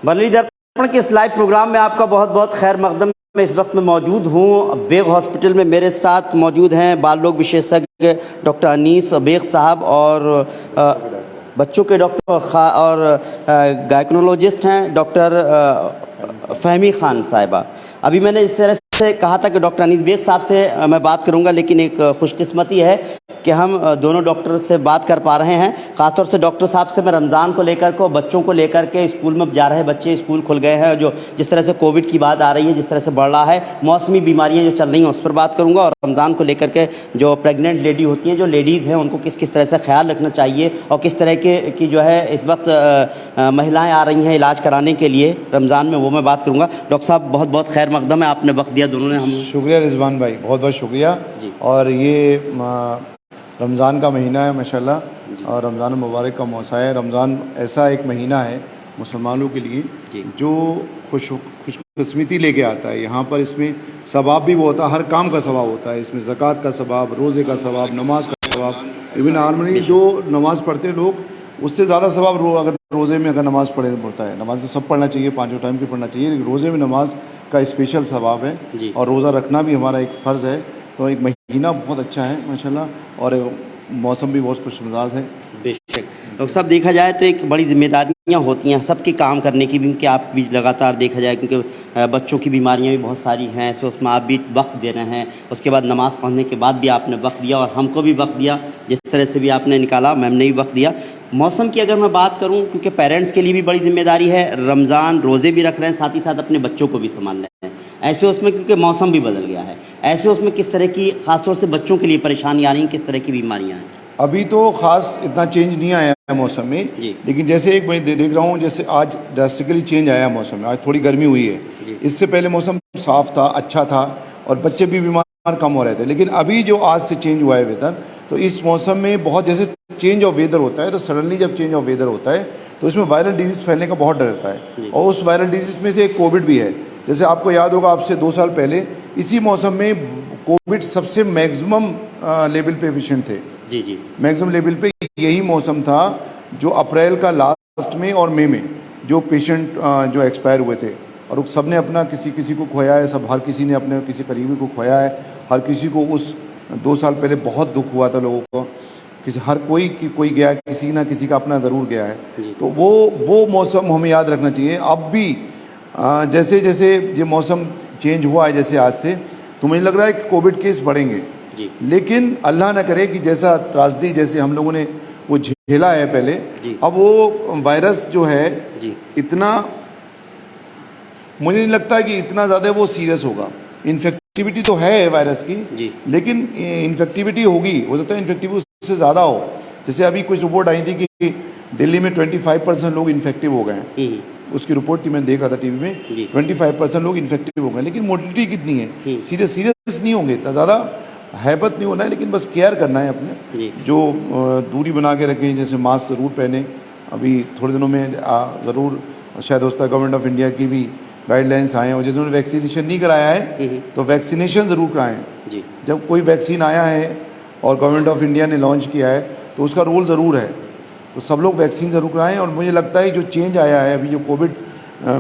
बरली दर्पण के इस लाइव प्रोग्राम में आपका बहुत बहुत खैर मकदम। मैं इस वक्त में मौजूद हूँ बेग हॉस्पिटल में। मेरे साथ मौजूद हैं बाल रोग विशेषज्ञ डॉक्टर अनीस बेग साहब और बच्चों के डॉक्टर और गायकोलॉजिस्ट हैं डॉक्टर फहमी खान साहिबा। अभी मैंने इस तरह से कहा था कि डॉक्टर अनीस बेग साहब से मैं बात करूंगा, लेकिन एक खुशकिस्मती है कि हम दोनों डॉक्टर से बात कर पा रहे हैं। ख़ासतौर से डॉक्टर साहब से मैं रमज़ान को लेकर के, बच्चों को लेकर के, स्कूल में जा रहे बच्चे, स्कूल खुल गए हैं, जो जिस तरह से कोविड की बात आ रही है, जिस तरह से बढ़ रहा है, मौसमी बीमारियां जो चल रही हैं उस पर बात करूंगा, और रमज़ान को लेकर के जो प्रेग्नेंट लेडी होती हैं, जो लेडीज़ हैं, उनको किस किस तरह से ख्याल रखना चाहिए और किस तरह की जो है इस वक्त महिलाएँ आ रही हैं इलाज कराने के लिए रमज़ान में, वो मैं बात करूँगा। डॉक्टर साहब बहुत बहुत खैर मकदम है, आपने वक्त दिया दोनों ने। हम शुक्रिया रिजवान भाई, बहुत बहुत शुक्रिया। और ये रमज़ान का महीना है माशाल्लाह, और रमज़ान मुबारक का मौसम है। रमज़ान ऐसा एक महीना है मुसलमानों के लिए जो खुशकिस्मती लेके आता है। यहाँ पर इसमें सवाब भी बहुत होता है, हर काम का सवाब होता है। इसमें ज़कात का सवाब, रोज़े का सवाब, नमाज का सवाब। इवन नॉर्मली जो नमाज़ पढ़ते हैं लोग, उससे ज़्यादा सवाब अगर रोज़े में अगर नमाज़ पढ़ता है। नमाज तो सब पढ़ना चाहिए, पाँचों टाइम की पढ़ना चाहिए, लेकिन रोज़े में नमाज का स्पेशल सवाब है, और रोज़ा रखना भी हमारा एक फ़र्ज़ है। तो एक महीना बहुत अच्छा है माशाल्लाह, और मौसम भी बहुत खुशमिजाज है। बेशक डॉक्टर साहब, देखा जाए तो एक बड़ी जिम्मेदारियां होती हैं सबके काम करने की भी, कि आप भी लगातार देखा जाए, क्योंकि बच्चों की बीमारियां भी बहुत सारी हैं, ऐसे उसमें आप भी वक्त दे रहे हैं। उसके बाद नमाज़ पढ़ने के बाद भी आपने वक्त दिया, और हमको भी वक्त दिया, जिस तरह से भी आपने निकाला, मैम ने भी वक्त दिया। मौसम की अगर मैं बात करूं, क्योंकि पेरेंट्स के लिए भी बड़ी जिम्मेदारी है, रमज़ान रोज़े भी रख रहे हैं, साथ ही साथ अपने बच्चों को भी संभाल रहे हैं, ऐसे उसमें क्योंकि मौसम भी बदल गया है, ऐसे उसमें किस तरह की खासतौर से बच्चों के लिए परेशानी आ रही है, किस तरह की बीमारियां हैं? अभी तो ख़ास इतना चेंज नहीं आया है मौसम में, लेकिन जैसे एक मैं देख रहा हूँ, जैसे आज ड्रास्टिकली चेंज आया है मौसम में। आज थोड़ी गर्मी हुई है, इससे पहले मौसम साफ़ था, अच्छा था, और बच्चे भी बीमार कम हो रहे थे। लेकिन अभी जो आज से चेंज हुआ है वेदर, तो इस मौसम में बहुत, जैसे चेंज ऑफ वेदर होता है, तो सडनली जब चेंज ऑफ वेदर होता है तो इसमें वायरल डिजीज़ फैलने का बहुत डर रहता है, और उस वायरल डिजीज़ में से एक कोविड भी है। जैसे आपको याद होगा, आपसे 2 साल पहले इसी मौसम में कोविड सबसे मैक्सिमम लेवल पे पेशेंट थे। जी मैक्सिमम लेवल पे यही मौसम था, जो अप्रैल का लास्ट में और मई में जो पेशेंट जो एक्सपायर हुए थे, और सब ने अपना किसी को खोया है, सब हर किसी ने अपने किसी करीबी को खोया है। हर किसी को उस 2 साल पहले बहुत दुख हुआ था लोगों को, किसी हर कोई गया, किसी ना किसी का अपना ज़रूर गया है। तो वो मौसम हमें याद रखना चाहिए। अब भी जैसे जैसे ये मौसम चेंज हुआ है जैसे आज से, तो मुझे लग रहा है कि कोविड केस बढ़ेंगे, लेकिन अल्लाह ना करे कि जैसा त्रासदी जैसे हम लोगों ने वो झेला है पहले, अब वो वायरस जो है इतना, मुझे नहीं लगता कि इतना ज़्यादा वो सीरियस होगा। इन्फेक्टिविटी तो है वायरस की, लेकिन इन्फेक्टिविटी होगी, हो सकता है इन्फेक्टिविटी उससे ज़्यादा हो। जैसे अभी कुछ रिपोर्ट आई थी कि दिल्ली में 25% लोग इन्फेक्टिव हो गए हैं, उसकी रिपोर्ट थी, मैं देख रहा था टीवी में, 25% लोग इन्फेक्टिव हो गए। लेकिन मोर्टिलिटी कितनी है? सीरियस नहीं होंगे, इतना ज़्यादा हैबत नहीं होना है, लेकिन बस केयर करना है अपने, जो दूरी बना के रखें, जैसे मास्क ज़रूर पहने। अभी थोड़े दिनों में ज़रूर शायद होता है गवर्नमेंट ऑफ इंडिया की भी गाइडलाइंस आए हैं, और जिन्होंने वैक्सीनेशन नहीं कराया है तो वैक्सीनेशन ज़रूर कराएं। जब कोई वैक्सीन आया है और गवर्नमेंट ऑफ इंडिया ने लॉन्च किया है तो उसका रोल ज़रूर है, तो सब लोग वैक्सीन ज़रूर कराएं। और मुझे लगता है जो चेंज आया है अभी, जो कोविड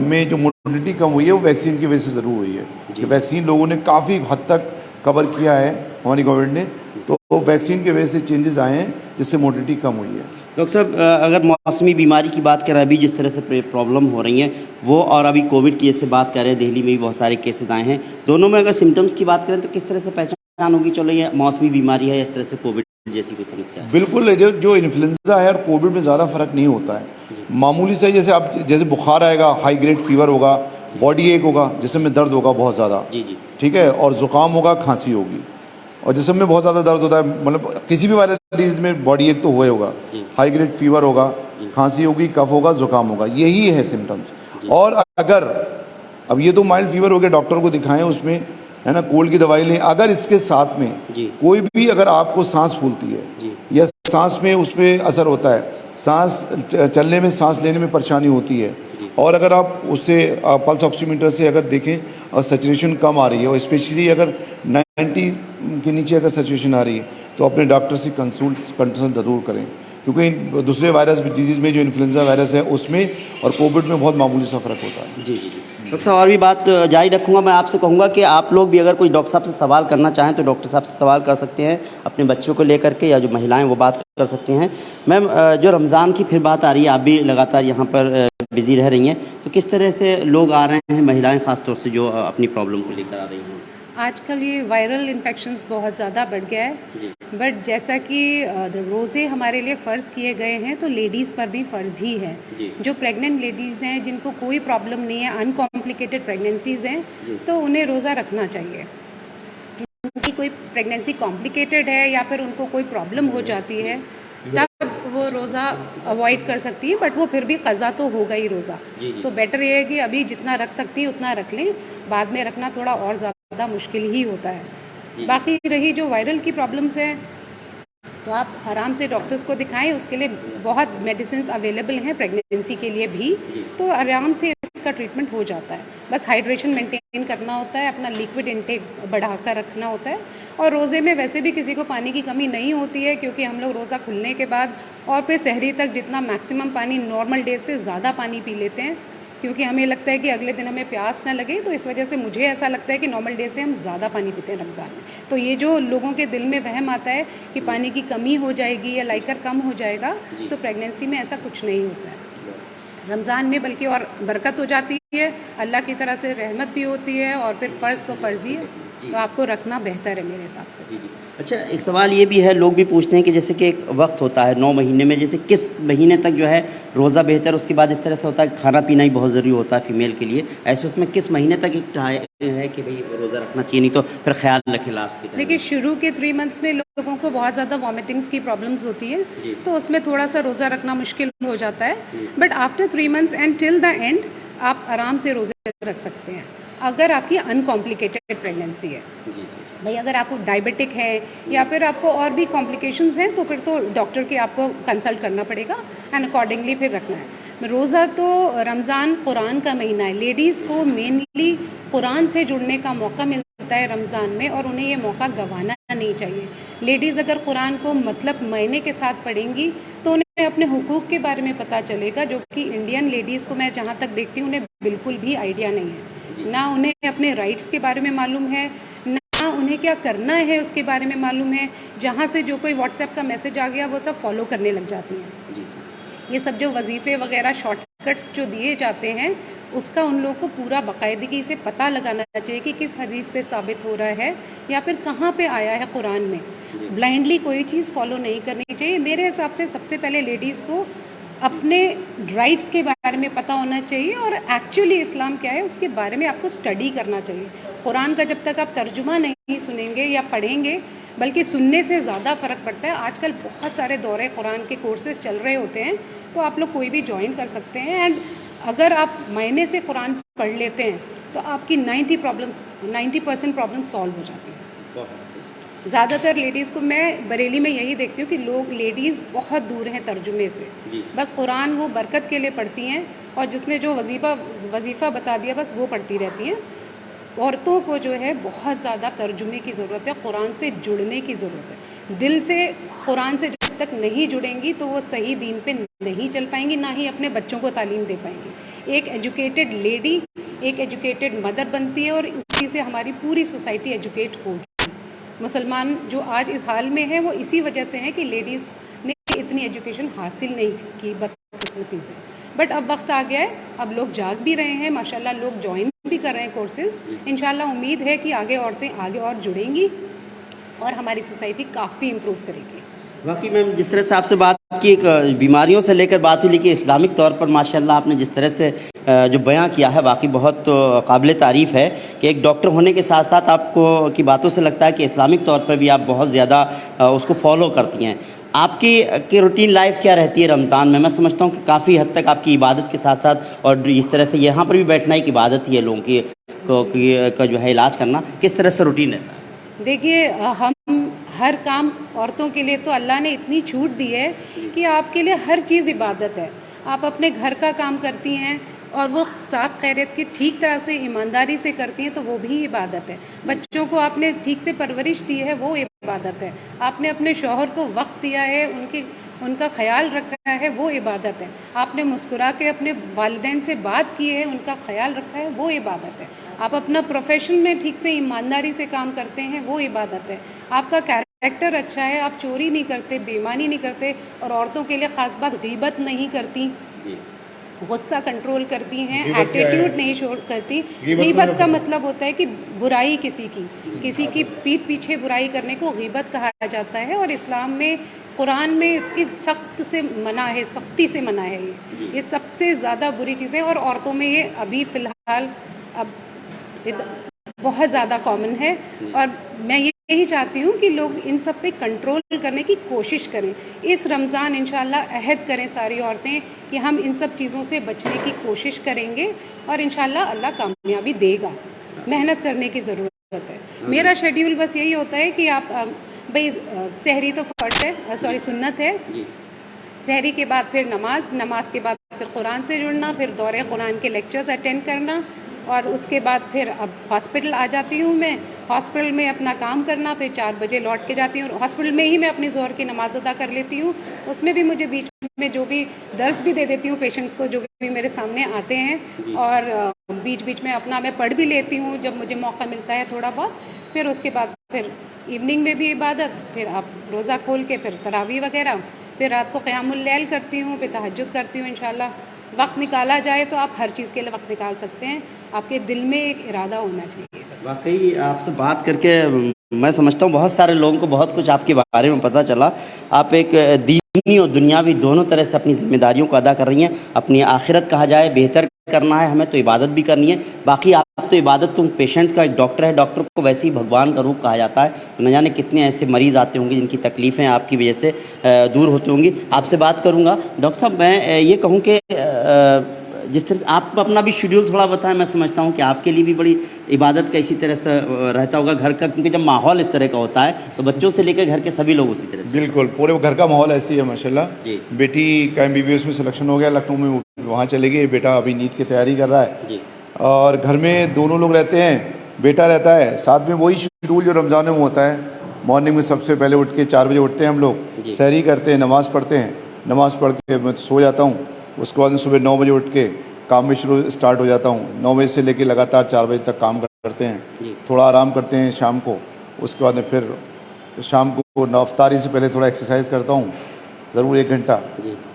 में जो मोर्टिलिटी कम हुई है, वो वैक्सीन की वजह से ज़रूर हुई है, कि वैक्सीन लोगों ने काफ़ी हद तक कवर किया है हमारी गवर्नमेंट ने, तो वैक्सीन की वजह से चेंजेस आए हैं, जिससे मोर्टिलिटी कम हुई है। डॉक्टर साहब, अगर मौसमी बीमारी की बात करें, अभी जिस तरह से प्रॉब्लम हो रही हैं वो, और अभी कोविड की जैसे बात करें, दिल्ली में भी बहुत सारे केसेस आए हैं, दोनों में अगर सिम्टम्स की बात करें तो किस तरह से पहचान होगी, चलो ये मौसमी बीमारी है, इस तरह से कोविड जैसी कोई समस्या है? बिल्कुल, जो इन्फ्लुएंजा है और कोविड में ज़्यादा फर्क नहीं होता है, मामूली से, जैसे बुखार आएगा, हाई ग्रेड फीवर होगा, बॉडी एक होगा, जिसम में दर्द होगा बहुत ज़्यादा, ठीक है, और ज़ुकाम होगा, खांसी होगी, और जिसम में बहुत ज़्यादा दर्द होता है, मतलब किसी भी वायरल डिजीज़ में बॉडी एक तो हुए होगा, हाई ग्रेड फीवर होगा, खांसी होगी, कफ होगा, ज़ुकाम होगा, यही है सिम्टम्स। और अगर अब ये तो माइल्ड फीवर हो गया, डॉक्टर को दिखाएं, उसमें है ना, कोल्ड की दवाई लें। अगर इसके साथ में कोई भी, अगर आपको सांस फूलती है या सांस में उसमें असर होता है, सांस चलने में, सांस लेने में परेशानी होती है, और अगर आप उससे पल्स ऑक्सीमीटर से अगर देखें और सैचुरेशन कम आ रही है, और स्पेशली अगर 90 के नीचे अगर सैचुरेशन आ रही है, तो अपने डॉक्टर से कंसल्ट ज़रूर करें, क्योंकि दूसरे वायरस डिजीज़ में जो इन्फ्लुएंजा वायरस है उसमें और कोविड में बहुत मामूली सा फ़र्क होता है। जी जी जी डॉक्टर साहब, और भी बात जारी रखूँगा। मैं आपसे कहूँगा कि आप लोग भी अगर कोई डॉक्टर साहब से सवाल करना चाहें तो डॉक्टर साहब से सवाल कर सकते हैं अपने बच्चों को लेकर के, या जो महिलाएं वो बात कर सकती हैं। मैम, जो रमज़ान की फिर बात आ रही है, आप भी लगातार यहाँ पर बिज़ी रह रही हैं, तो किस तरह से लोग आ रहे हैं, महिलाएं ख़ासतौर से जो अपनी प्रॉब्लम को लेकर आ रही हैं? आजकल ये वायरल इन्फेक्शंस बहुत ज़्यादा बढ़ गया है, बट जैसा कि रोज़े हमारे लिए फ़र्ज़ किए गए हैं तो लेडीज़ पर भी फ़र्ज़ ही है। जो प्रेग्नेंट लेडीज़ हैं, जिनको कोई प्रॉब्लम नहीं है, अनकॉम्प्लिकेटेड प्रेगनेंसीज़ हैं, तो उन्हें रोज़ा रखना चाहिए। जिनकी कोई प्रेगनेंसी कॉम्प्लिकेटेड है या फिर उनको कोई प्रॉब्लम हो जाती है, तब वो रोज़ा अवॉइड कर सकती हैं, बट वो फिर भी क़ज़ा तो होगा ही रोज़ा। तो बेटर ये है कि अभी जितना रख सकती हैं उतना रख लें, बाद में रखना थोड़ा और ज़्यादा मुश्किल ही होता है। बाकी रही जो वायरल की प्रॉब्लम्स हैं, तो आप आराम से डॉक्टर्स को दिखाएं, उसके लिए बहुत मेडिसिन अवेलेबल हैं प्रेगनेंसी के लिए भी, तो आराम से इसका ट्रीटमेंट हो जाता है। बस हाइड्रेशन मेंटेन करना होता है, अपना लिक्विड इंटेक बढ़ाकर रखना होता है, और रोज़े में वैसे भी किसी को पानी की कमी नहीं होती है, क्योंकि हम लोग रोज़ा खुलने के बाद और फिर सहरी तक जितना मैक्सिमम पानी नॉर्मल डेज से ज़्यादा पानी पी लेते हैं, क्योंकि हमें लगता है कि अगले दिन हमें प्यास ना लगे। तो इस वजह से मुझे ऐसा लगता है कि नॉर्मल डे से हम ज़्यादा पानी पीते हैं रमज़ान में। तो ये जो लोगों के दिल में वहम आता है कि पानी की कमी हो जाएगी या लाइकर कम हो जाएगा, तो प्रेगनेंसी में ऐसा कुछ नहीं होता है। रमज़ान में बल्कि और बरकत हो जाती है, अल्लाह की तरह से रहमत भी होती है, और फिर फ़र्ज़ तो फ़र्ज़ ही है, तो आपको रखना बेहतर है मेरे हिसाब से। अच्छा, एक सवाल ये भी है, लोग भी पूछते हैं कि जैसे कि एक वक्त होता है 9 महीने में, जैसे किस महीने तक जो है रोज़ा बेहतर, उसके बाद इस तरह से होता है खाना पीना ही बहुत ज़रूरी होता है फीमेल के लिए, ऐसे उसमें किस महीने तक एक है कि भाई रोज़ा रखना चाहिए, नहीं तो फिर ख्याल रखें लास्ट के? देखिए, शुरू के 3 मंथ्स में लोगों को बहुत ज़्यादा वॉमिटिंग्स की प्रॉब्लम्स होती है, तो उसमें थोड़ा सा रोज़ा रखना मुश्किल हो जाता है, but after 3 months and till the end आप आराम से रोज़े रख सकते हैं, अगर आपकी अनकॉम्प्लिकेटेड प्रेगनेंसी है। भाई अगर आपको डायबिटिक है या फिर आपको और भी कॉम्प्लिकेशंस हैं, तो फिर तो डॉक्टर के आपको कंसल्ट करना पड़ेगा एंड अकॉर्डिंगली फिर रखना है। रोज़ा तो रमज़ान कुरान का महीना है, लेडीज़ को मेनली कुरान से जुड़ने का मौका मिलता है रमज़ान में, और उन्हें ये मौका गंवाना नहीं चाहिए। लेडीज़ अगर कुरान को मतलब मायने के साथ पढ़ेंगी तो उन्हें अपने हुकूक के बारे में पता चलेगा, जो कि इंडियन लेडीज़ को मैं जहाँ तक देखती हूँ उन्हें बिल्कुल भी आइडिया नहीं है। ना उन्हें अपने राइट्स के बारे में मालूम है, ना उन्हें क्या करना है उसके बारे में मालूम है। जहाँ से जो कोई व्हाट्सएप का मैसेज आ गया वो सब फॉलो करने लग जाती हैं। ये सब जो वजीफ़े वगैरह शॉर्टकट्स जो दिए जाते हैं, उसका उन लोगों को पूरा बाकायदगी से पता लगाना चाहिए कि किस हदीस से साबित हो रहा है या फिर कहाँ पे आया है कुरान में। ब्लाइंडली कोई चीज़ फॉलो नहीं करनी चाहिए। मेरे हिसाब से सबसे पहले लेडीज़ को अपने राइट्स के बारे में पता होना चाहिए, और एक्चुअली इस्लाम क्या है उसके बारे में आपको स्टडी करना चाहिए। कुरान का जब तक आप तर्जुमा नहीं सुनेंगे या पढ़ेंगे, बल्कि सुनने से ज़्यादा फ़र्क पड़ता है। आजकल बहुत सारे दौरे कुरान के कोर्सेज चल रहे होते हैं, तो आप लोग कोई भी ज्वाइन कर सकते हैं, एंड अगर आप मायने से कुरान पढ़ लेते हैं तो आपकी 90% प्रॉब्लम सॉल्व हो जाती है। ज़्यादातर लेडीज़ को मैं बरेली में यही देखती हूँ कि लोग लेडीज़ बहुत दूर हैं तर्जुमे से, बस कुरान वो बरकत के लिए पढ़ती हैं, और जिसने जो वजीफ़ा बता दिया बस वो पढ़ती रहती हैं। औरतों को जो है बहुत ज़्यादा तर्जुमे की ज़रूरत है, कुरान से जुड़ने की ज़रूरत है। दिल से कुरान से जब तक नहीं जुड़ेंगी तो वो सही दीन पे नहीं चल पाएंगी, ना ही अपने बच्चों को तालीम दे पाएंगी। एक एजुकेटेड लेडी एक एजुकेटेड मदर बनती है, और उसी से हमारी पूरी सोसाइटी एजुकेट होगी। मुसलमान जो आज इस हाल में है वो इसी वजह से है कि लेडीज़ ने इतनी एजुकेशन हासिल नहीं की बदकिस्मती से। बट अब वक्त आ गया है, अब लोग जाग भी रहे हैं, माशाल्लाह लोग ज्वाइन भी कर रहे हैं कोर्सेज। इंशाल्लाह उम्मीद है कि आगे औरतें आगे और जुड़ेंगी और हमारी सोसाइटी काफ़ी इम्प्रूव करेगी। बाकी मैम, जिस तरह से आपसे बात की, एक बीमारियों से लेकर बात हुई, लेकिन इस्लामिक तौर पर माशाल्लाह आपने जिस तरह से जो बयां किया है वाकई बहुत काबिल तारीफ़ है कि एक डॉक्टर होने के साथ साथ आपको की बातों से लगता है कि इस्लामिक तौर पर भी आप बहुत ज़्यादा उसको फॉलो करती हैं। आपकी रूटीन लाइफ क्या रहती है रमज़ान में? मैं समझता हूँ कि काफ़ी हद तक आपकी इबादत के साथ साथ, और इस तरह से यहाँ पर भी बैठना एक इबादत ही है लोगों की का जो है इलाज करना, किस तरह से रूटीन रहता है? देखिए, हम हर काम औरतों के लिए तो अल्लाह ने इतनी छूट दी है कि आपके लिए हर चीज़ इबादत है। आप अपने घर का काम करती हैं और वो साफ खैरियत की ठीक तरह से ईमानदारी से करती हैं तो वो भी इबादत है। बच्चों को आपने ठीक से परवरिश दी है वो इबादत है। आपने अपने शौहर को वक्त दिया है, उनका ख्याल रखा है, वो इबादत है। आपने मुस्कुरा के अपने वालिदैन से बात की है, उनका ख्याल रखा है, वो इबादत है। आप अपना प्रोफेशन में ठीक से ईमानदारी से काम करते हैं, वो इबादत है। आपका कैरेक्टर अच्छा है, आप चोरी नहीं करते, बेईमानी नहीं करते, और औरतों के लिए ख़ास बात गीबत नहीं करती, गुस्सा कंट्रोल करती हैं, एटीट्यूड नहीं शो करती। गीबत का मतलब होता है कि बुराई किसी की पीठ पीछे बुराई करने को गीबत कहा जाता है, और इस्लाम में, कुरान में इसकी सख्त से मना है, सख्ती से मना है। ये सबसे ज़्यादा बुरी चीज़ें, और औरतों में ये अभी फ़िलहाल अब बहुत ज़्यादा कॉमन है। और मैं यही चाहती हूँ कि लोग इन सब पे कंट्रोल करने की कोशिश करें। इस रमज़ान इंशाल्लाह अहद करें सारी औरतें कि हम इन सब चीज़ों से बचने की कोशिश करेंगे, और इंशाल्लाह अल्लाह कामयाबी देगा। मेहनत करने की ज़रूरत है। मेरा शेड्यूल बस यही होता है कि आप भाई सहरी तो फ़र्ज़ है, सॉरी सुन्नत है, सहरी के बाद फिर नमाज के बाद फिर कुरान से जुड़ना, फिर दौरे कुरान के लेक्चर्स अटेंड करना, और उसके बाद फिर अब हॉस्पिटल आ जाती हूँ मैं, हॉस्पिटल में अपना काम करना, फिर 4 बजे लौट के जाती हूँ। हॉस्पिटल में ही मैं अपनी ज़ोहर की नमाज अदा कर लेती हूँ। उसमें भी मुझे बीच में जो भी दर्स भी दे देती हूँ पेशेंट्स को, जो भी मेरे सामने आते हैं, और बीच बीच में अपना मैं पढ़ भी लेती हूँ जब मुझे मौका मिलता है थोड़ा बहुत। फिर उसके बाद फिर इवनिंग में भी इबादत, फिर आप रोज़ा खोल के फिर तरावी वगैरह, फिर रात को क़यामुल लैल करती हूँ, फिर तहज्जुद करती हूँ। इंशाल्लाह वक्त निकाला जाए तो आप हर चीज़ के लिए वक्त निकाल सकते हैं, आपके दिल में एक इरादा होना चाहिए। वाकई आपसे बात करके मैं समझता हूँ बहुत सारे लोगों को बहुत कुछ आपके बारे में पता चला। आप एक दीनी और दुनियावी दोनों तरह से अपनी जिम्मेदारियों को अदा कर रही हैं। अपनी आखिरत कहा जाए बेहतर करना है हमें, तो इबादत भी करनी है। बाकी आप तो इबादत, तुम पेशेंट्स का एक डॉक्टर है, डॉक्टर को वैसे ही भगवान का रूप कहा जाता है। तो न जाने कितने ऐसे मरीज़ आते होंगे जिनकी तकलीफ़ें आपकी वजह से दूर होती होंगी। आपसे बात करूँगा डॉक्टर साहब, मैं ये कहूँ कि जिस तरह से आप अपना भी शेड्यूल थोड़ा बताएं। मैं समझता हूँ कि आपके लिए भी बड़ी इबादत का इसी तरह से रहता होगा घर का, क्योंकि जब माहौल इस तरह का होता है तो बच्चों से लेकर घर के सभी लोग उसी तरह से। बिल्कुल, पूरे घर का माहौल ऐसी है माशाल्लाह जी। बेटी का MBBS में सिलेक्शन हो गया, लखनऊ में वहाँ चले गई। बेटा अभी नीट की तैयारी कर रहा है जी। और घर में दोनों लोग रहते हैं, बेटा रहता है साथ में। वही शेड्यूल जो रमज़ान में होता है, मॉर्निंग में सबसे पहले उठ के 4 बजे उठते हैं हम लोग, सहरी करते हैं, नमाज़ पढ़ते हैं, नमाज़ पढ़ के मैं सो जाता हूँ। उसके बाद में सुबह 9 बजे उठ के काम में स्टार्ट हो जाता हूँ। 9 बजे से लेकर लगातार 4 बजे तक काम करते हैं, थोड़ा आराम करते हैं शाम को। उसके बाद में फिर शाम को अफ्तारी से पहले थोड़ा एक्सरसाइज करता हूँ, ज़रूर 1 घंटा।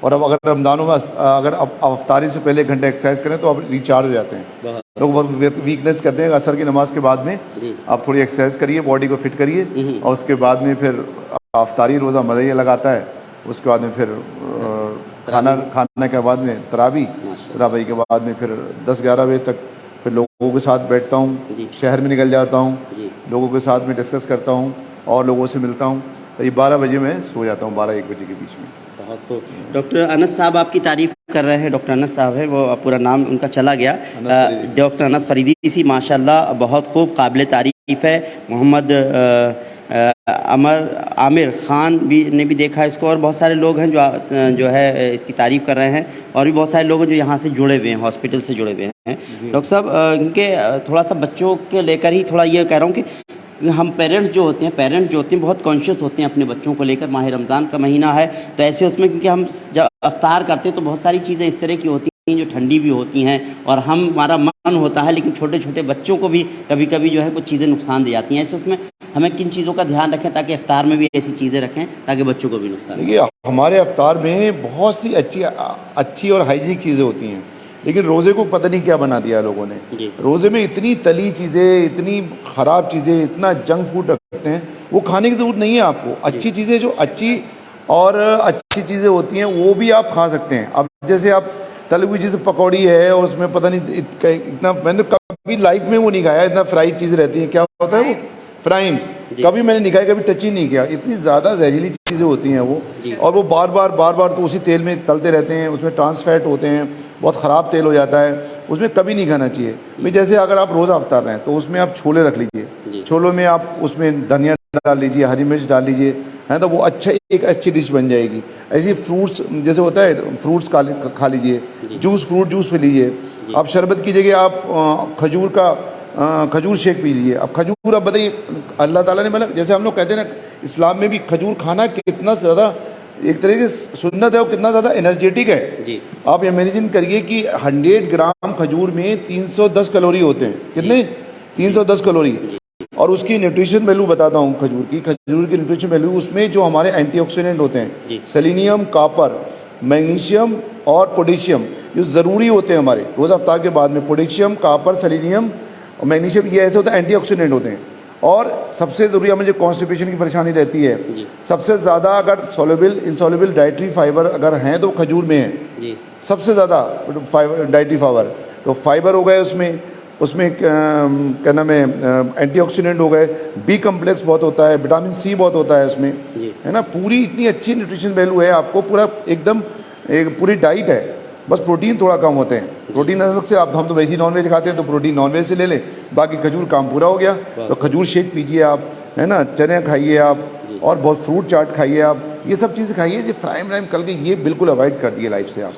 और अब अगर रमज़ानों में अगर अब अफ्तारी से पहले 1 घंटा एक्सरसाइज करें तो अब रिचार्ज हो जाते हैं। लोग वीकनेस करते हैं असर की नमाज के बाद में, आप थोड़ी एक्सरसाइज करिए, बॉडी को फिट करिए, और उसके बाद में फिर अफ्तारी रोज़ा मज़ा ही लगाता है। उसके बाद में फिर खाने के बाद में तरावी के बाद में फिर 10-11 बजे तक फिर लोगों के साथ बैठता हूँ, शहर में निकल जाता हूँ, लोगों के साथ में डिस्कस करता हूँ और लोगों से मिलता हूँ। करीब 12 बजे मैं सो जाता हूँ, 12-1 बजे के बीच में। बहुत खूब। डॉक्टर अनस साहब आपकी तारीफ़ कर रहे हैं। डॉक्टर अनस साहब है, वो पूरा नाम उनका चला गया, डॉक्टर अनस फरीदी थी। माशाल्लाह बहुत खूब, काबिल तारीफ़ है। मोहम्मद आमिर ख़ान भी ने भी देखा इसको, और बहुत सारे लोग हैं जो है इसकी तारीफ़ कर रहे हैं, और भी बहुत सारे लोग हैं जो यहाँ से जुड़े हुए हैं, हॉस्पिटल से जुड़े हुए हैं। डॉक्टर साहब, इनके थोड़ा सा बच्चों के लेकर ही थोड़ा ये कह रहा हूँ कि हम पेरेंट्स जो होते हैं बहुत कॉन्शियस होते हैं अपने बच्चों को लेकर। माह रमज़ान का महीना है तो ऐसे उसमें, क्योंकि हम जब अफ्तार करते हैं तो बहुत सारी चीज़ें इस तरह की होती हैं जो ठंडी भी होती हैं, और हमारा मन होता है, लेकिन छोटे छोटे बच्चों को भी कभी कभी जो है कुछ चीज़ें नुकसान दे जाती हैं। ऐसे उसमें हमें किन चीज़ों का ध्यान रखें ताकि अफ्तार में भी ऐसी चीज़ें रखें ताकि बच्चों को भी नुकसान? देखिए, हमारे अफ्तार में बहुत सी अच्छी और हाइजीनिक चीज़ें होती हैं, लेकिन रोज़े को पता नहीं क्या बना दिया लोगों ने। रोज़े में इतनी तली चीज़ें, इतनी ख़राब चीज़ें, इतना जंक फूड रखते हैं, वो खाने की ज़रूरत नहीं है आपको। अच्छी चीज़ें, जो अच्छी चीज़ें होती हैं वो भी आप खा सकते हैं। अब जैसे आप तली हुई चीज़ पकौड़ी है और उसमें पता नहीं इतना, मैंने कभी लाइफ में वो नहीं खाया, इतना फ्राई चीज़ रहती है, क्या होता है वो फ्राइम्स, कभी मैंने नहीं खाया, कभी टच ही नहीं किया। इतनी ज़्यादा जहरीली चीज़ें होती हैं वो, और वो बार बार तो उसी तेल में तलते रहते हैं, उसमें ट्रांस फैट होते हैं, बहुत ख़राब तेल हो जाता है, उसमें कभी नहीं खाना चाहिए। भाई जैसे अगर आप रोज़ा अफ्तार रहे हैं तो उसमें आप छोले रख लीजिए, छोलों में आप उसमें धनिया डाल लीजिए, हरी मिर्च डाल लीजिए, है तो वो एक अच्छी डिश बन जाएगी। ऐसे फ्रूट्स जैसे होता है, फ्रूट्स खा लीजिए, फ्रूट जूस पी लीजिए। आप शरबत की जगह आप खजूर शेक पी लीजिए। अब खजूर, अब बताइए, अल्लाह ताला ने मतलब, जैसे हम लोग कहते हैं ना, इस्लाम में भी खजूर खाना कितना ज़्यादा एक तरीके से सुन्नत है, वो कितना ज़्यादा एनर्जेटिक है जी। आप इमेजिन करिए कि 100 ग्राम खजूर में 310 कैलोरी होते हैं। कितने? 310 कैलोरी। और उसकी न्यूट्रिशन वैल्यू बताता हूँ खजूर की न्यूट्रिशन वैल्यू, उसमें जो हमारे एंटीऑक्सीडेंट होते हैं सेलेनियम, कॉपर, मैग्नीशियम और पोटेशियम, जो ज़रूरी होते हैं हमारे रोज़ा अफ्तार के बाद में। पोटेशियम, कॉपर, सेलेनियम और मैग्नीशियम, ये ऐसे होते हैं एंटीऑक्सीडेंट होते हैं। और सबसे ज़रूरी हमें जो कॉन्स्टिपेशन की परेशानी रहती है, सबसे ज़्यादा अगर सोल्युबल इनसोल्युबल डाइटरी फाइबर अगर हैं तो खजूर में है सबसे ज़्यादा फाइबर, डाइटरी फाइबर। तो फाइबर हो गए उसमें क्या नाम है, एंटीऑक्सीडेंट हो गए, बी कम्प्लेक्स बहुत होता है, विटामिन सी बहुत होता है उसमें, है ना। पूरी इतनी अच्छी न्यूट्रिशन वैल्यू है, आपको पूरा एकदम एक पूरी डाइट है। बस प्रोटीन थोड़ा कम होते हैं। प्रोटीन अलग से आप, हम तो वैसे ही नॉनवेज खाते हैं तो प्रोटीन नॉनवेज से ले लें, बाकी खजूर काम पूरा हो गया। तो खजूर शेक पीजिए आप, है ना, चने खाइए आप, और बहुत फ्रूट चाट खाइए आप, ये सब चीज़ें खाइए। ये फ्राइम राइम कल के ये बिल्कुल अवॉइड कर दिए लाइफ से आप।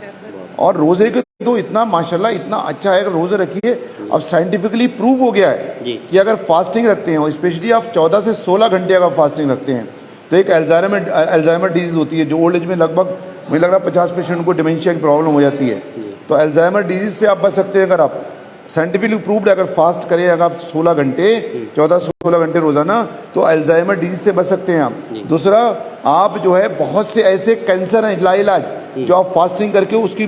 और रोज़े के तो इतना माशाल्लाह इतना अच्छा है, अगर रोज़े रखिए। अब साइंटिफिकली प्रूव हो गया है कि अगर फास्टिंग रखते हैं, और स्पेशली आप 14 से 16 घंटे अगर फास्टिंग रखते हैं, तो एक अल्जाइमर डिजीज़ होती है जो ओल्ड एज में लगभग मुझे लग रहा है 50% को डिमेंशिया की प्रॉब्लम हो जाती है। तो अल्जाइमर डिजीज़ से आप बच सकते हैं अगर आप साइंटिफिकली प्रूव्ड, अगर फास्ट करें अगर आप 16 घंटे 14-16 घंटे रोज़ाना, तो अल्जाइमर डिजीज़ से बच सकते हैं आप। दूसरा, आप जो है बहुत से ऐसे कैंसर हैं लाइलाज जो आप फास्टिंग करके उसकी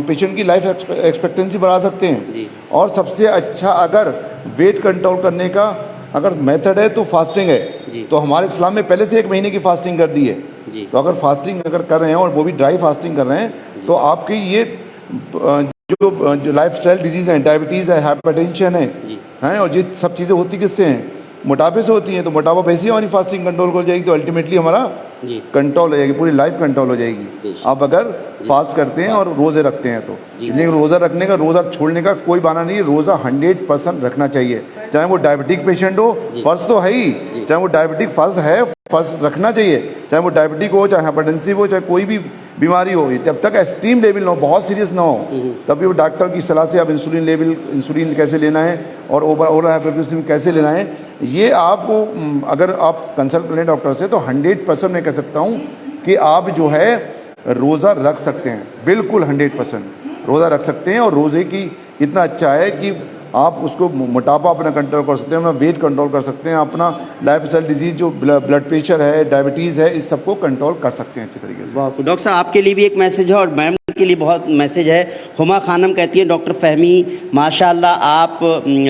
पेशेंट की लाइफ एक्सपेक्टेंसी बढ़ा सकते हैं। और सबसे अच्छा अगर वेट कंट्रोल करने का अगर मेथड है तो फास्टिंग है। तो हमारे इस्लाम में पहले से 1 महीने की फास्टिंग कर दी है। तो अगर फास्टिंग अगर कर रहे हैं और वो भी ड्राई फास्टिंग कर रहे हैं, तो आपकी ये जो लाइफस्टाइल डिजीज़ हैं, डायबिटीज़ है, हाइपरटेंशन है, और ये सब चीज़ें होती किससे हैं? मोटापे से होती हैं। तो मोटापा वैसे ही हमारी फास्टिंग कंट्रोल हो जाएगी, तो अल्टीमेटली हमारा कंट्रोल हो जाएगी, पूरी लाइफ कंट्रोल हो जाएगी आप अगर फास्ट करते हैं और रोज़े रखते हैं तो। लेकिन रोज़ा रखने का, रोज़ा छोड़ने का कोई बहाना नहीं है। रोज़ा 100% रखना चाहिए, चाहे वो डायबिटिक पेशेंट हो, फर्ज तो है ही, चाहे वो डायबिटिक फर्ज है, फर्ज रखना चाहिए, चाहे वो डायबिटिक हो, चाहे हाइपरटेंसिव हो, चाहे कोई भी बीमारी हो। जब तक एक्सट्रीम लेवल ना हो, बहुत सीरियस ना हो, तभी वो डॉक्टर की सलाह से आप इंसुलिन कैसे लेना है और ओवरऑल हाइपरटेंशन कैसे लेना है, ये आपको अगर आप कंसल्ट करें डॉक्टर से, तो 100% मैं कह सकता हूँ कि आप जो है रोज़ा रख सकते हैं। बिल्कुल 100% रोज़ा रख सकते हैं। और रोज़े की इतना अच्छा है कि आप उसको मोटापा अपना कंट्रोल कर सकते हैं, अपना वेट कंट्रोल कर सकते हैं, अपना लाइफस्टाइल डिजीज़ जो ब्लड प्रेशर है, डायबिटीज़ है, इस सबको कंट्रोल कर सकते हैं अच्छे तरीके से। डॉक्टर साहब, आपके लिए भी एक मैसेज है और मैम के लिए बहुत मैसेज है। हुमा खानम कहती है, डॉक्टर फहमी माशाल्लाह आप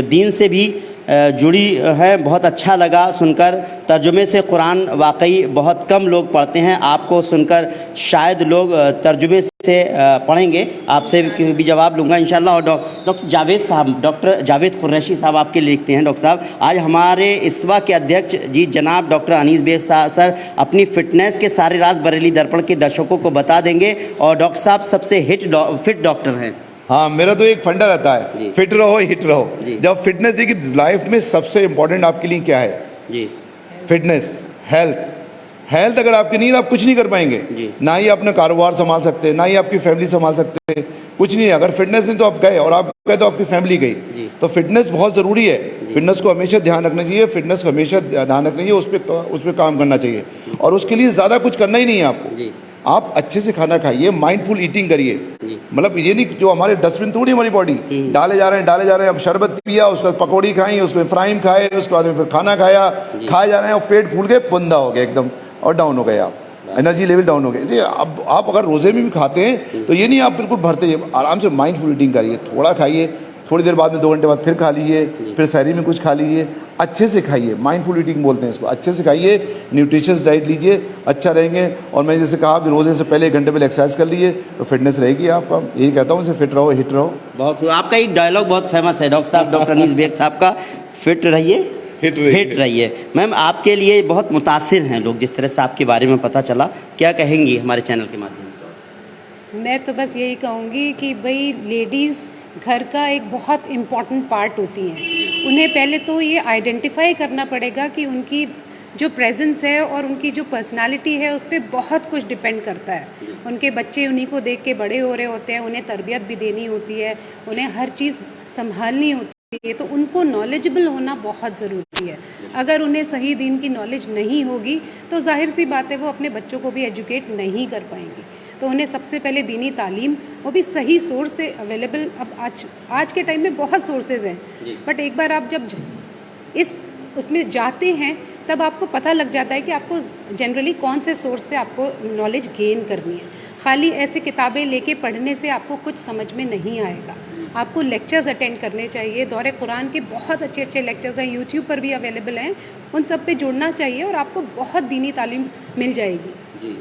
दीन से भी जुड़ी है, बहुत अच्छा लगा सुनकर। तर्जुमे से कुरान वाकई बहुत कम लोग पढ़ते हैं, आपको सुनकर शायद लोग तर्जुमे से पढ़ेंगे। आपसे भी जवाब लूँगा इंशाल्लाह। और डॉक्टर जावेद साहब, डॉक्टर जावेद कुरैशी साहब आपके लिए लिखते हैं, डॉक्टर साहब आज हमारे इस्वा के अध्यक्ष जी जनाब डॉक्टर अनीस बेग सर अपनी फिटनेस के सारे राज बरेली दर्पण के दर्शकों को बता देंगे। और डॉक्टर साहब सबसे फिट डॉक्टर हैं। हाँ, मेरा तो एक फंडा रहता है, फिट रहो हिट रहो। जब फिटनेस देखिए लाइफ में सबसे इम्पोर्टेंट आपके लिए क्या है? फिटनेस, हेल्थ अगर आपकी नहीं है तो आप कुछ नहीं कर पाएंगे। ना ही अपना कारोबार संभाल सकते हैं, ना ही आपकी फैमिली संभाल सकते हैं, कुछ नहीं है। अगर फिटनेस नहीं तो आप गए, और आप गए तो आपकी फैमिली गई। तो फिटनेस बहुत ज़रूरी है। फिटनेस को हमेशा ध्यान रखना चाहिए, फिटनेस को हमेशा ध्यान रखना चाहिए, उस पर काम करना चाहिए। और उसके लिए ज़्यादा कुछ करना ही नहीं है आपको। आप अच्छे से खाना खाइए, माइंडफुल ईटिंग करिए। मतलब ये नहीं जो हमारे डस्टबिन थोड़ी हमारी बॉडी डाले जा रहे हैं। अब शरबत पिया, उसके बाद पकौड़ी खाई, उसके फ्राइम खाए, उसके बाद फिर खाना खाए जा रहे हैं और पेट फूल गए, बंदा हो गया एकदम, और डाउन हो गए आप, एनर्जी लेवल डाउन हो गए। जैसे अब आप अगर रोज़े में भी खाते हैं तो ये नहीं आप बिल्कुल भरते, आराम से माइंडफुल ईटिंग करिए। थोड़ा खाइए, थोड़ी देर बाद में 2 घंटे बाद फिर खा लीजिए, फिर सहरी में कुछ खा लीजिए। अच्छे से खाइए, माइंडफुल ईटिंग बोलते हैं इसको। अच्छे से खाइए, न्यूट्रिशियस डाइट लीजिए, अच्छा रहेंगे। और मैं जैसे कहा कि रोज़े से पहले 1 घंटे पहले एक्सरसाइज कर लीजिए तो फिटनेस रहेगी आपका। यही कहता हूँ, फिट रहो हिट रहो। बहुत आपका एक डायलॉग बहुत फेमस है डॉक्टर साहब, डॉक्टर अनीस बेग साहब का, फिट रहिए हिट रहिए। मैम आपके लिए बहुत मुतासिर हैं लोग, जिस तरह से आपके बारे में पता चला, क्या कहेंगी हमारे चैनल के माध्यम से? मैं तो बस यही कहूँगी कि भाई लेडीज़ घर का एक बहुत इम्पॉर्टेंट पार्ट होती हैं। उन्हें पहले तो ये आइडेंटिफाई करना पड़ेगा कि उनकी जो प्रेजेंस है और उनकी जो पर्सनालिटी है उस पर बहुत कुछ डिपेंड करता है। उनके बच्चे उन्हीं को देख के बड़े हो रहे होते हैं, उन्हें तरबियत भी देनी होती है, उन्हें हर चीज़ संभालनी होती है। लिए, तो उनको नॉलेजेबल होना बहुत ज़रूरी है। अगर उन्हें सही दीन की नॉलेज नहीं होगी तो जाहिर सी बात है वो अपने बच्चों को भी एजुकेट नहीं कर पाएंगी। तो उन्हें सबसे पहले दीनी तालीम, वो भी सही सोर्स से अवेलेबल, अब आज के टाइम में बहुत सोर्सेज हैं, बट एक बार आप जब उसमें जाते हैं तब आपको पता लग जाता है कि आपको जनरली कौन से सोर्स से आपको नॉलेज गेन करनी है। खाली ऐसे किताबें लेके पढ़ने से आपको कुछ समझ में नहीं आएगा। आपको लेक्चर्स अटेंड करने चाहिए। दौरे कुरान के बहुत अच्छे अच्छे लेक्चर्स हैं, यूट्यूब पर भी अवेलेबल हैं, उन सब पे जुड़ना चाहिए और आपको बहुत दीनी तालीम मिल जाएगी।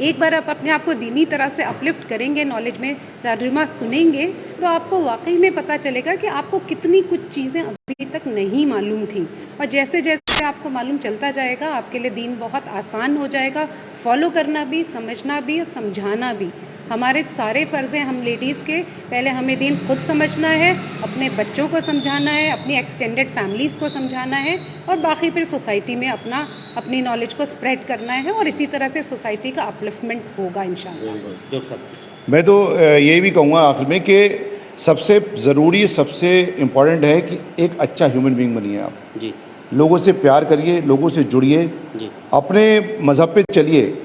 एक बार आप अपने आप को दीनी तरह से अपलिफ्ट करेंगे, नॉलेज में तर्जुमा सुनेंगे, तो आपको वाकई में पता चलेगा कि आपको कितनी कुछ चीज़ें अभी तक नहीं मालूम थी, और जैसे जैसे आपको मालूम चलता जाएगा आपके लिए दीन बहुत आसान हो जाएगा, फॉलो करना भी, समझना भी और समझाना भी। हमारे सारे फ़र्ज़ हैं हम लेडीज़ के, पहले हमें दीन खुद समझना है, अपने बच्चों को समझाना है, अपनी एक्सटेंडेड फैमिलीज़ को समझाना है, और बाकी फिर सोसाइटी में अपनी नॉलेज को स्प्रेड करना है, और इसी तरह से सोसाइटी का अपलिफ्टमेंट होगा इंशाअल्लाह। मैं तो यही भी कहूँगा आखिर में कि सबसे ज़रूरी, सबसे इम्पॉर्टेंट है कि एक अच्छा ह्यूमन बीइंग बनिए आप जी। लोगों से प्यार करिए, लोगों से जुड़िए, अपने मज़हब पे चलिए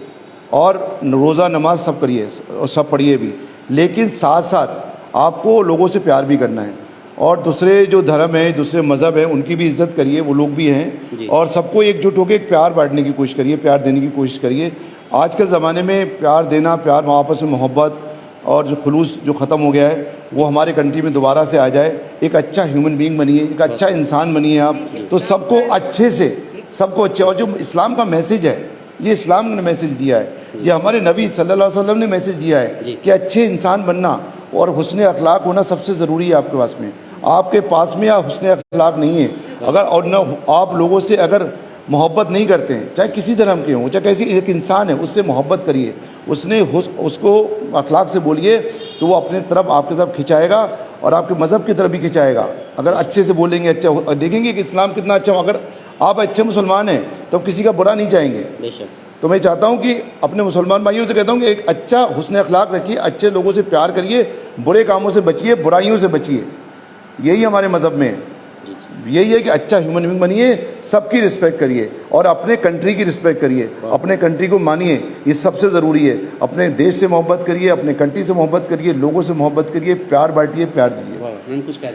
और रोज़ा नमाज सब करिए और सब पढ़िए भी, लेकिन साथ साथ आपको लोगों से प्यार भी करना है, और दूसरे जो धर्म है, दूसरे मज़हब है, उनकी भी इज़्ज़त करिए, वो लोग भी हैं, और सबको एकजुट होकर एक प्यार बांटने की कोशिश करिए, प्यार देने की कोशिश करिए। आज के ज़माने में प्यार देना, प्यार आपस में मोहब्बत और जो खुलूस जो ख़त्म हो गया है, वो हमारे कंट्री में दोबारा से आ जाए। एक अच्छा ह्यूमन बीइंग बनिए, एक अच्छा इंसान बनिए आप, तो सबको अच्छे से, सबको अच्छे, और जो इस्लाम का मैसेज है, ये इस्लाम ने मैसेज दिया है, ये हमारे नबी सल्लल्लाहु अलैहि वसल्लम ने मैसेज दिया है कि अच्छे इंसान बनना और हुस्न अखलाक होना सबसे ज़रूरी है आपके पास में। आपके पास में या हुस्न अखलाक नहीं है, अगर और न आप लोगों से अगर मोहब्बत नहीं करते हैं, चाहे किसी धर्म के हों, चाहे कैसी एक इंसान है, उससे मोहब्बत करिए, उसको अखलाक से बोलिए, तो वो अपने तरफ आपकी तरफ खिंचाएगा और आपके मज़हब की तरफ भी खिंचाएगा। अगर अच्छे से बोलेंगे, अच्छा देखेंगे कि इस्लाम कितना अच्छा हो। अगर आप अच्छे मुसलमान हैं तो किसी का बुरा नहीं चाहेंगे। तो मैं चाहता हूं कि अपने मुसलमान भाइयों से कहता हूं कि एक अच्छा हुस्न अखलाक रखिए, अच्छे लोगों से प्यार करिए, बुरे कामों से बचिए, बुराइयों से बचिए। यही हमारे मज़हब में है, यही है कि अच्छा ह्यूमन बीइंग बनिए, सबकी रिस्पेक्ट करिए और अपने कंट्री की रिस्पेक्ट करिए, अपने कंट्री को मानिए, ये सबसे ज़रूरी है। अपने देश से मोहब्बत करिए, अपने कंट्री से मोहब्बत करिए, लोगों से मोहब्बत करिए, प्यार बांटिए, प्यार दीजिए। कुछ कह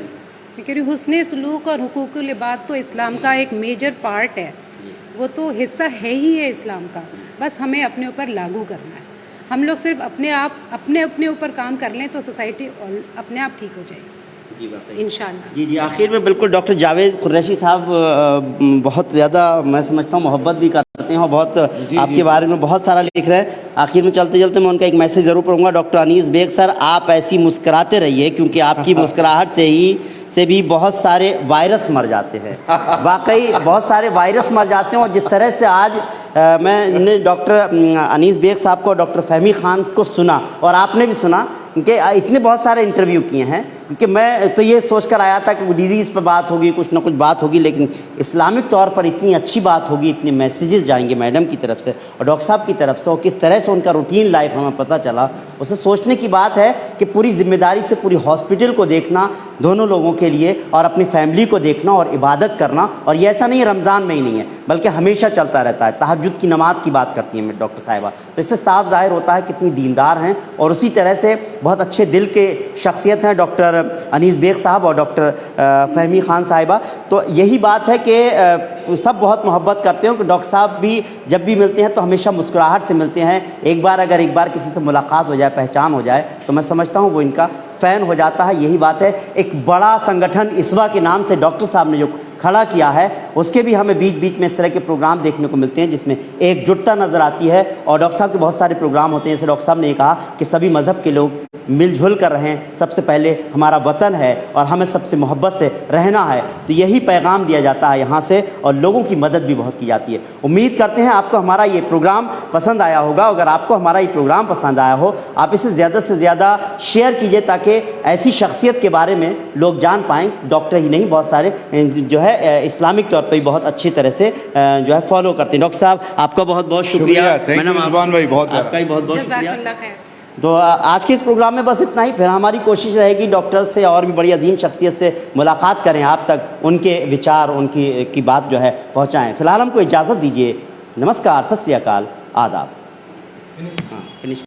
रही हुस्न सलूक और हुकूकुल इबाद तो इस्लाम का एक मेजर पार्ट है, वो तो हिस्सा है ही है इस्लाम का, बस हमें अपने ऊपर लागू करना है। हम लोग सिर्फ अपने ऊपर काम कर लें तो सोसाइटी अपने आप ठीक हो जाएगी इंशाअल्लाह। जी, आखिर में बिल्कुल डॉक्टर जावेद कुरैशी साहब बहुत ज़्यादा मैं समझता हूँ मोहब्बत भी करते हैं और बहुत आपके बारे में बहुत सारा लिख रहे हैं। आखिर में चलते चलते मैं उनका एक मैसेज ज़रूर पढ़ूंगा। डॉक्टर अनीस बेग सर, आप ऐसी मुस्कुराते रहिए, क्योंकि आपकी मुस्कुराहट से भी बहुत सारे वायरस मर जाते हैं। वाकई बहुत सारे वायरस मर जाते हैं। और जिस तरह से आज मैंने डॉक्टर अनीस बेग साहब को, डॉक्टर फहमी खान को सुना और आपने भी सुना कि इतने बहुत सारे इंटरव्यू किए हैं, क्योंकि मैं तो ये सोच कर आया था कि डिजीज़ पर बात होगी, कुछ ना कुछ बात होगी, लेकिन इस्लामिक तौर पर इतनी अच्छी बात होगी, इतने मैसेजेस जाएंगे मैडम की तरफ से और डॉक्टर साहब की तरफ से, और किस तरह से उनका रूटीन लाइफ हमें पता चला। उसे सोचने की बात है कि पूरी जिम्मेदारी से पूरी हॉस्पिटल को देखना, दोनों लोगों के लिए, और अपनी फैमिली को देखना और इबादत करना। और ये ऐसा नहीं है रमज़ान में ही नहीं है, बल्कि हमेशा चलता रहता है। तहज्जुद की नमाज की बात करती हैं डॉक्टर साहिबा, तो इससे साफ जाहिर होता है कितनी दीनदार हैं। और उसी तरह से बहुत अच्छे दिल के शख्सियत हैं डॉक्टर अनीस बेग साहब और डॉक्टर फहमी खान साहिबा। तो यही बात है कि सब बहुत मोहब्बत करते हो कि डॉक्टर साहब भी जब भी मिलते हैं तो हमेशा मुस्कुराहट से मिलते हैं। एक बार किसी से मुलाकात हो जाए, पहचान हो जाए, तो मैं समझता हूँ वो इनका फ़ैन हो जाता है। यही बात है। एक बड़ा संगठन इसवा के नाम से डॉक्टर साहब ने जो खड़ा किया है, उसके भी हमें बीच बीच में इस तरह के प्रोग्राम देखने को मिलते हैं जिसमें एकजुटता नज़र आती है। और डॉक्टर साहब के बहुत सारे प्रोग्राम होते हैं, जैसे डॉक्टर साहब ने कहा कि सभी मज़हब के लोग मिलजुल कर रहें, सबसे पहले हमारा वतन है और हमें सबसे मोहब्बत से रहना है। तो यही पैगाम दिया जाता है यहाँ से, और लोगों की मदद भी बहुत की जाती है। उम्मीद करते हैं आपको हमारा ये प्रोग्राम पसंद आया होगा। अगर आपको हमारा ये प्रोग्राम पसंद आया हो, आप इसे ज़्यादा से ज़्यादा शेयर कीजिए, ताकि ऐसी शख्सियत के बारे में लोग जान पाएँ। डॉक्टर ही नहीं, बहुत सारे जो है इस्लामिक तौर पर भी बहुत अच्छी तरह से जो है फॉलो करते हैं। डॉक्टर साहब, आपका बहुत बहुत शुक्रिया। थैंक यू भाई, बहुत आपका भी बहुत बहुत शुक्रिया। तो आज के इस प्रोग्राम में बस इतना ही। फिर हमारी कोशिश रहेगी डॉक्टर से और भी बड़ी अजीम शख्सियत से मुलाकात करें, आप तक उनके विचार, उनकी बात जो है पहुँचाएँ। फ़िलहाल हमको इजाज़त दीजिए। नमस्कार, सत श्री अकाल, आदाब। हाँ, फिनिश।